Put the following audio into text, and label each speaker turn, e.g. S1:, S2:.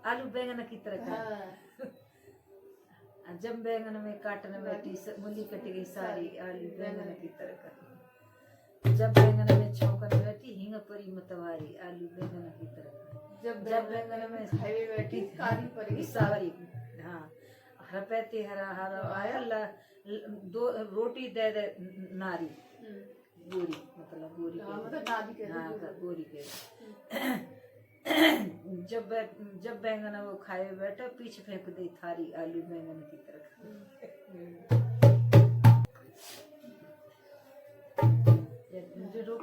S1: आलू बैंगन की तरह का। जब बैंगन में काटने बैठी मूली कट गई सारी, आलू बैंगन की तरह का। जब बैंगन में छौंकने बैठी हिंग परी मतवारी, आलू बैंगन की तरह का। जब बैंगन में खाई बैठी कारी परी सारी। हाँ, रपैती हरा हरा आया दो रोटी दे दे नारी, गोरी मतलब गोरी के, हाँ गोरी के। जब बैंगन वो खाए बैठा पीछे फेंक दी थारी, आलू बैंगन की तरह। जो